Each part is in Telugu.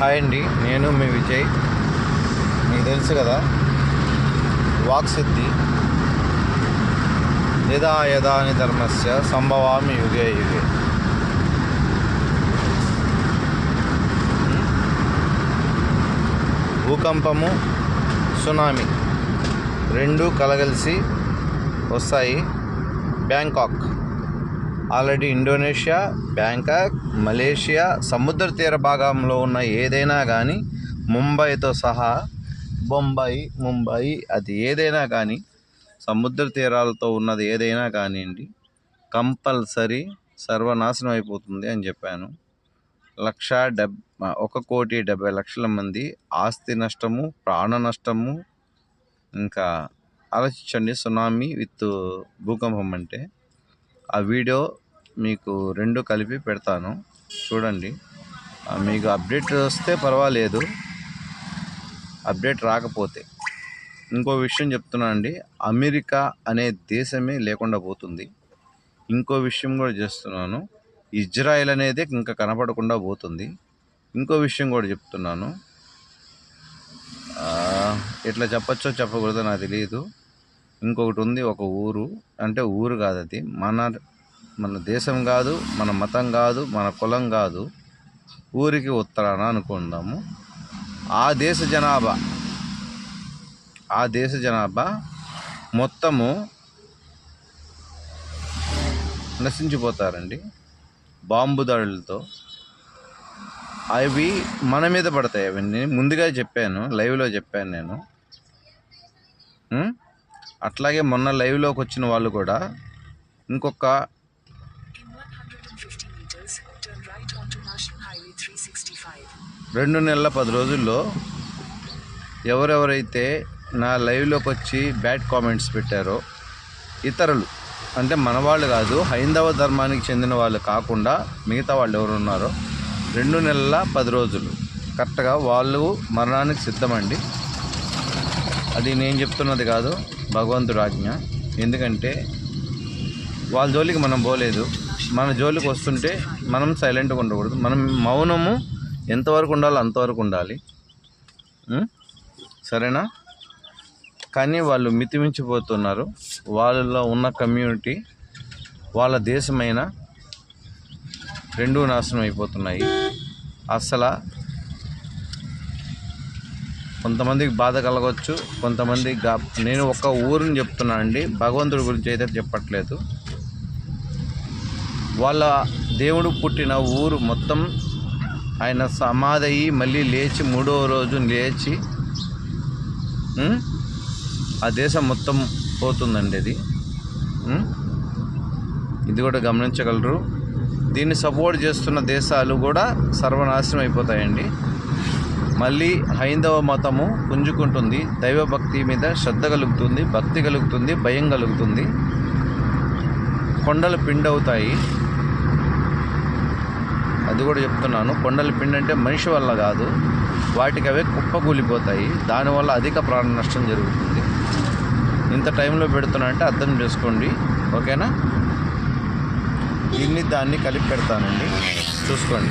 హాయ్ అండి, నేను మీ విజయ్. మీకు తెలుసు కదా, వాక్సిద్ధి యదా యదాని ధర్మస్య సంభవామి యుగే యుగే. భూకంపము, సునామీ రెండు కలగలిసి వస్తాయి. Bangkok already Indonesia, Bangkok, Malaysia సముద్ర తీర భాగంలో ఉన్న ఏదైనా కానీ, ముంబైతో సహా ముంబై అది ఏదైనా కానీ, సముద్ర తీరాలతో ఉన్నది ఏదైనా కానివ్వండి, కంపల్సరీ సర్వనాశనం అయిపోతుంది అని చెప్పాను. 1,70,00,000 మంది ఆస్తి నష్టము, ప్రాణ నష్టము. ఇంకా ఆలోచించండి, సునామీ విత్ భూకంపం అంటే. ఆ వీడియో మీకు రెండు కలిపి పెడతాను, చూడండి. మీకు అప్డేట్ వస్తే పర్వాలేదు, అప్డేట్ రాకపోతే. ఇంకో విషయం చెప్తున్నా అండి, అమెరికా అనే దేశమే లేకుండా పోతుంది. ఇంకో విషయం కూడా చేస్తున్నాను, ఇజ్రాయెల్ అనేది ఇంకా కనపడకుండా పోతుంది. ఇంకో విషయం కూడా చెప్తున్నాను, ఎట్లా చెప్పచ్చో చెప్పకూడదో నాకు తెలియదు. ఇంకొకటి ఉంది, ఒక ఊరు, అంటే ఊరు కాదు అది, మన దేశం కాదు, మన మతం కాదు, మన కులం కాదు, ఊరికి ఉత్తరాన అనుకుందాము. ఆ దేశ జనాభా మొత్తము నశించిపోతారండి బాంబు దాడులతో. అవి మన మీద పడతాయి. అవన్నీ ముందుగా చెప్పాను, లైవ్లో చెప్పాను నేను. అట్లాగే మొన్న లైవ్లోకి వచ్చిన వాళ్ళు కూడా ఇంకొక 2 నెలల 10 రోజుల్లో ఎవరెవరైతే నా లైవ్లోకి వచ్చి బ్యాడ్ కామెంట్స్ పెట్టారో, ఇతరులు అంటే మన వాళ్ళు కాదు, హైందవ ధర్మానికి చెందిన వాళ్ళు కాకుండా మిగతా వాళ్ళు ఎవరు ఉన్నారో, 2 నెలల 10 రోజులు కరెక్ట్గా వాళ్ళు మరణానికి సిద్ధమండి. అది నేను చెప్తున్నది కాదు, భగవంతుడి ఆజ్ఞ. ఎందుకంటే వాళ్ళ జోలికి మనం పోలేదు, మన జోలికి వస్తుంటే మనం సైలెంట్గా ఉండకూడదు. మనం మౌనము ఎంతవరకు ఉండాలో అంతవరకు ఉండాలి, సరేనా? కానీ వాళ్ళు మితిమించిపోతున్నారు. వాళ్ళలో ఉన్న కమ్యూనిటీ, వాళ్ళ దేశమైన రెండూ నాశనం అయిపోతున్నాయి. అసలు కొంతమందికి బాధ కలగవచ్చు, కొంతమంది నేను ఒక ఊరిని చెప్తున్నా అండి, భగవంతుడి గురించి అయితే చెప్పట్లేదు. వాళ్ళ దేవుడు పుట్టిన ఊరు మొత్తం ఆయన సమాధి అయ్యి మళ్ళీ లేచి 3వ రోజు లేచి ఆ దేశం మొత్తం పోతుందండి. ఇది కూడా గమనించగలరు. దీన్ని సపోర్ట్ చేస్తున్న దేశాలు కూడా సర్వనాశనం అయిపోతాయండి. మళ్ళీ హైందవ మతము పుంజుకుంటుంది, దైవభక్తి మీద శ్రద్ధ కలుగుతుంది, భక్తి కలుగుతుంది, భయం కలుగుతుంది. కొండలు పిండవుతాయి, అది కూడా చెప్తున్నాను. కొండలు పిండి అంటే మనిషి వల్ల కాదు, వాటికి అవే కుప్పకూలిపోతాయి. దానివల్ల అధిక ప్రాణ నష్టం జరుగుతుంది. ఇంత టైంలో పెడుతున్నా అంటే అర్థం చేసుకోండి, ఓకేనా? దాన్ని కలిపి పెడతానండి, చూసుకోండి.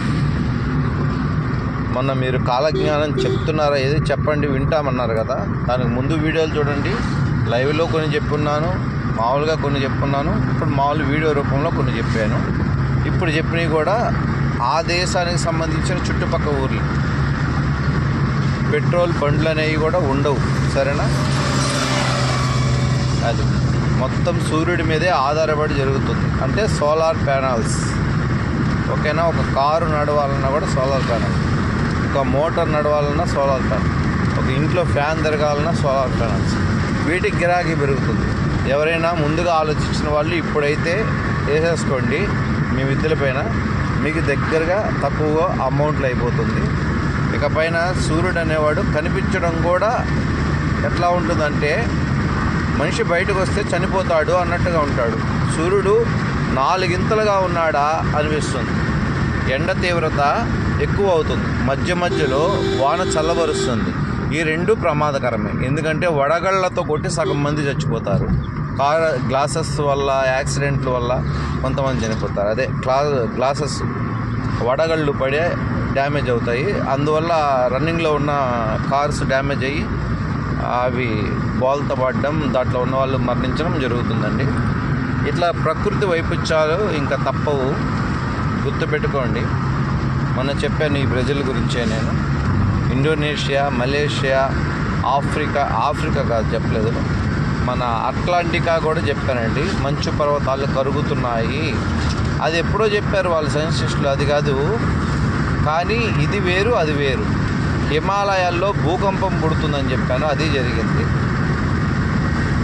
మొన్న మీరు కాలజ్ఞానం చెప్తున్నారా, ఏది చెప్పండి వింటామన్నారు కదా, దానికి ముందు వీడియోలు చూడండి. లైవ్లో కొన్ని చెప్పున్నాను, మామూలుగా కొన్ని చెప్పున్నాను, ఇప్పుడు మామూలు వీడియో రూపంలో కొన్ని చెప్పాను. ఇప్పుడు చెప్పినవి కూడా ఆ దేశానికి సంబంధించిన చుట్టుపక్కల ఊర్లు. పెట్రోల్ బండ్లు అనేవి కూడా ఉండవు, సరేనా? అది మొత్తం సూర్యుడి మీదే ఆధారపడి జరుగుతుంది, అంటే సోలార్ ప్యానల్స్, ఓకేనా? ఒక కారు నడవాలన్నా కూడా సోలార్ ప్యానల్, ఒక మోటార్ నడవాలన్నా సోలార్ ప్యానల్, ఒక ఇంట్లో ఫ్యాన్ తిరగాలన్నా సోలార్ ప్యానల్స్. వీటికి గిరాకీ పెరుగుతుంది. ఎవరైనా ముందుగా ఆలోచించిన వాళ్ళు ఇప్పుడైతే వేసేసుకోండి మీ విద్యలపైన, మీకు దగ్గరగా తక్కువ అమౌంట్లు అయిపోతుంది. ఇకపైన సూర్యుడు అనేవాడు కనిపించడం కూడా ఎట్లా ఉంటుందంటే, మనిషి బయటకు వస్తే చనిపోతాడు అన్నట్టుగా ఉంటాడు. సూర్యుడు 4 ఇంతలుగా ఉన్నాడా అనిపిస్తుంది. ఎండ తీవ్రత ఎక్కువ అవుతుంది, మధ్యలో వాన చల్లబరుస్తుంది. ఈ రెండు ప్రమాదకరమే, ఎందుకంటే వడగళ్లతో కొట్టి సగం మంది చచ్చిపోతారు. గ్లాసెస్ వల్ల, యాక్సిడెంట్ల వల్ల కొంతమంది చనిపోతారు. అదే గ్లాసెస్ వడగళ్ళు పడే డ్యామేజ్ అవుతాయి. అందువల్ల రన్నింగ్లో ఉన్న కార్స్ డ్యామేజ్ అయ్యి అవి బాల్తో పడడం, దాంట్లో ఉన్న వాళ్ళు మరణించడం జరుగుతుందండి. ఇట్లా ప్రకృతి వైపరీత్యాలు ఇంకా తప్పవు, గుర్తుపెట్టుకోండి. మొన్న చెప్పాను ఈ బ్రెజిల్ గురించే నేను. ఇండోనేషియా, మలేషియా, ఆఫ్రికా కాదు చెప్పలేదు, మన అట్లాంటికా కూడా చెప్పానండి. మంచు పర్వతాలు కరుగుతున్నాయి, అది ఎప్పుడో చెప్పారు వాళ్ళు సైంటిస్టులు, అది కాదు. కానీ ఇది వేరు అది వేరు. హిమాలయాల్లో భూకంపం పుడుతుందని చెప్పాను, అది జరిగింది.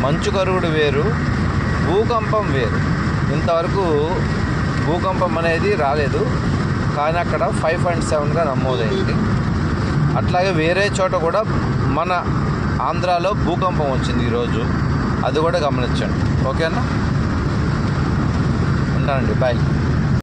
మంచు కరుగుడు వేరు, భూకంపం వేరు. ఇంతవరకు భూకంపం అనేది రాలేదు, కానీ అక్కడ 5.7గా నమోదైంది. అట్లాగే వేరే చోట కూడా మన ఆంధ్రాలో భూకంపం వచ్చింది ఈరోజు, అది కూడా గమనించండి. ఓకేనా? ఉంటానండి, బాయ్.